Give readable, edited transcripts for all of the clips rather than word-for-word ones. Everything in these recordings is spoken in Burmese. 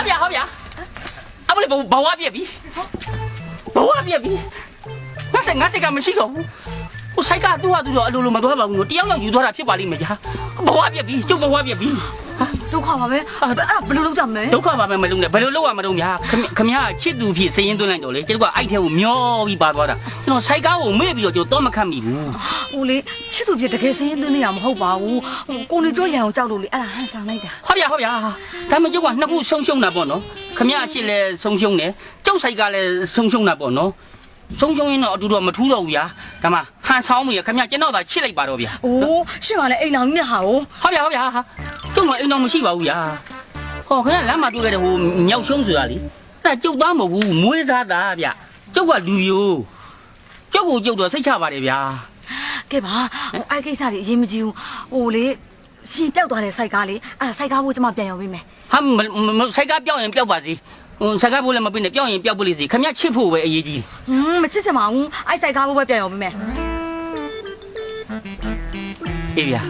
ဗျာဟုတ်ဗျာအမလေးဘဝပြက်ပြီဘဝပြက်ပြီငါစိတ်ကမရှိတော့ဘူးဟိုစိုက်ကသူ့ဟာသူတော့အလိုလိုမသွားပါဘူးနော်တယောက်ယူသွားတာဖြစ်ပါလိမ့်မယ်ဗျာဘဝပြက်ပြီကျုပ်ဘဝပြက်ပြီဒုက္ခပါပဲအဲ့ဒါဘယ်လိုလုပ်ကြမလဲဒုက္ခပါပဲမလုပ်နဲ့ဘယ်လိုလုပ်ရမလို့များခမရချစ်သူဖြစ်စရင်သွင်းလိုက်တော့လေကျုပ်ကအဲ့ထဲကိုမျောပြီးပါသွားတာကျွန်တော်စိုက်ကားကိုမေ့ပြီးတော့ကျွန်တော်တော့မခတ်မိဘူးဟိုလေချစ်သူဖြစ်တကယ်စရင်သွင်းနေရမဟုတ်ပါဘူးကိုနေကျော်ရံအောင်ကြောက်လို့လေအဲ့ဒါဟန်ဆောင်လိုက်တာဟုတ်ဗျာဒါမှကျုပ်ကနှစ်ခုဆုံးတာပေါ့နော်ခမရအချစ်လည်းဆုံးတယ်ကျုပ်စိုက်ကလည်းဆုံးတာပေါ့နော်ဆုံးရင်တော့အတူတော့မထူးတော့ဘူးဗျာဒါမှဟန်ဆောင်မိရခမရကျွန်တော်သာချစ်လိုက်ပါတော့ဗျာအိုးရှင်းပါလေအိမ်လောင်ကြီးနဲ့ဟာကိုဟုတ်ဗျာကျုပ်ကအိမ်တော်မရှိပါဘူးဗျာဟောခင်ဗျာလမ်းမှာတွေ့ခဲ့တဲ့ဟိုမြောက်ရှုံးဆိုတာလေအဲ့ကျုပ်သားမဟုတ်ဘူးမွေးစားသားဗျာကျုပ်ကလူယိုကျုပ်ကိုကျုပ်တော့စိတ်ချပါတယ်ဗျာကဲပါအဲ့ကိစ္စတွေအရေးမကြီးဘူးဟိုလေရှင်ပျောက်သွားတဲ့စိုက်ကားလေအဲ့ဒါစိုက်ကားဖို့ကျွန်မပြန်ရောက်ပေးမယ်ဟာစိုက်ကားပျောက်ရင်ပျောက်ပါစေစိုက်ကားဖို့လည်းမပေးနဲ့ပျောက်ရင်ပျောက်ပလိစီခင်ဗျာချစ်ဖို့ပဲအရေးကြီးမချစ်ချင်ပါဘူးအဲ့စိုက်ကားဖို့ပဲပြန်ရောက်ပေးမယ်အေးဗျာ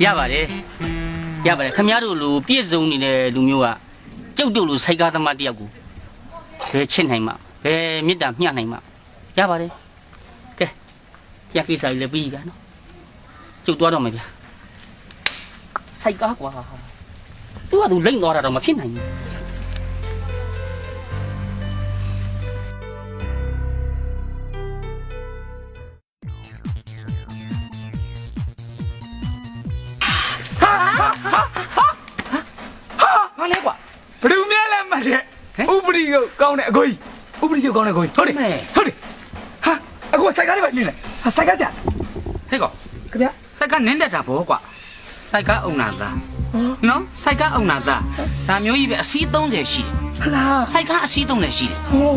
ရပါတယ်ခင်ဗျားတို့လူပြည့်စုံနေတဲ့လူမျိုးကကျုပ်တို့လူစိုက်ကားသမားတယောက်ကိုဘယ်ချစ်နိုင်မှာဘယ်မေတ္တာမျှနိုင်မှာရပါတယ်ကဲရကိစ္စကြီးလည်းပြီးပြီဗျာနော်ကျုပ်သွားတော့မယ်ဗျာစိုက်ကားကွာသူကသူလိမ့်သွားတာတော့မဖြစ်နိုင်ဘူးဟာလဲကွာဘယ်သူများလဲမှတ်တဲ့ဥပဒေကိုကောင်းတဲ့အကိုကြီးဥပဒေကိုကောင်းတဲ့အကိုကြီးဟုတ်တယ်ဟာအကိုစိုက်ကားလေးပဲနေလဲဟာစိုက်ကားကြဟဲ့ကောခင်ဗျာစိုက်ကနင်းတက်တာဘောကွာစိုက်ကအုံနာသားနော်စိုက်ကအုံနာသားဒါမျိုးကြီးပဲအစီး30ရှိတယ်ဟလားစိုက်ကအစီး30ရှိတယ်ဟော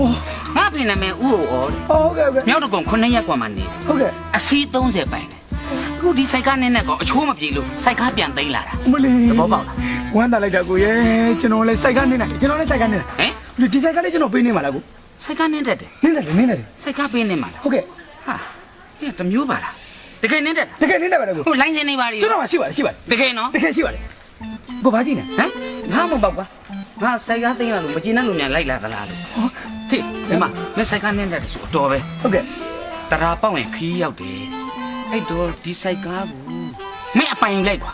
ငါဖေနာမဲဥဟိုဟုတ်ကဲ့မြောက်တကုံ9ရက်ကွာမှနေဟုတ်ကဲ့အစီး30ပိုင်တယ်အခုဒီစိုက်ကနင်းနဲ့ကောအချိုးမပြေလို့စိုက်ကပြန်သိမ်းလာတာမလေးသဘောပေါက်လားဝမ်းသာလိုက်တာကိုရဲ့ကျွန်တော်လည်းစိုက်ကားနေတယ်ကျွန်တော်လည်းစိုက်ကားနေတယ်ဟမ်ဒီစိုက်ကားလေးကျွန်တော်ပေးနေမှာလားကိုစိုက်ကနင်းတက်တယ်နင်းတယ်စိုက်ကပေးနေမှာလားဟုတ်ကဲ့ဟာဒီတမျိုးပါလားတကယ်နင်းတက်တကယ်နင်းတယ်ပါလေကိုဟိုလိုင်းစင်းနေပါလေကျွန်တော်မှရှိပါတယ်တကယ်နော်တကယ်ရှိပါတယ်ကိုဘာကြည့်နေဟမ်ငါမပေါ့ကွာငါစိုက်ကသိမ်းရလို့မကျင်းတဲ့လူများလိုက်လာသလားလို့ဟေးဒီမှာမစိုက်ကနင်းတက်တယ်ဆိုတော့ပဲဟုတ်ကဲ့တရာပေါက်ရင်ခီးရောက်တယ်အဲ့တော့ဒီစိုက်ကားကိုမင်းအပိုင်လိုက်ကွာ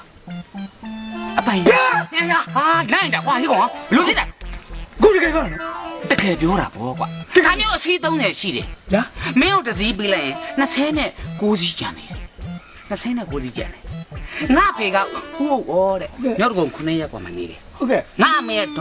အပိုင်ဟာနိုင်တာကွာဟေးကောင်ဘလို့ဖြစ်တာကိုတကယ်ပြောတာတကယ်ပြောတာဗောကွာခါမျိုးအစီး30ရှိတယ်ညာမင်းတို့တစည်းပေးလိုက်ရင်29စီးကျန်တယ်29စီးကျန်တယ်ငါဖေကဟိုးဩတဲ့မြောက်တကုံ9ရက်ကွာမနေတယ်ဟုတ်ကဲ့ငါအမေ